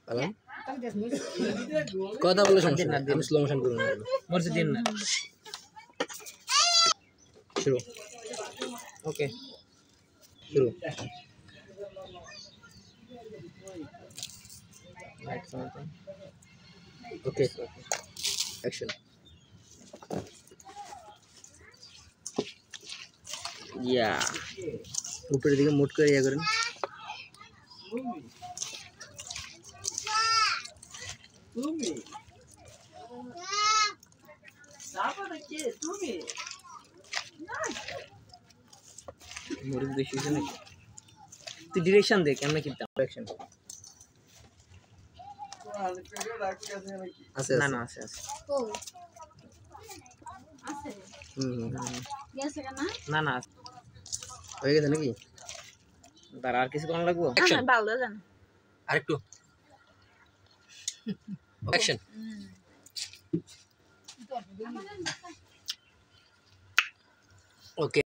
আলাম কথা বলে সমস্যা না, আমি স্লো মোশন করব মরছে দিন না শুরু ওকে শুরু ওকে অ্যাকশন ইয়া উপরের দিকে মুট করে ইয়া করেন তুমি তারপরে কে তুমি মরিচ বেশি হয়েছে নাকি তুই ডিরেকশন দে কেমনে কিনতাম ডিরেকশন আছে না না আছে আছে ও আছে গেছে কেন না না হয়ে গেছে নাকি দাঁড়া আর কিছু কোন লাগবো অ্যাকশন ভালো জান আরেকটু অ্যাকশন ওকে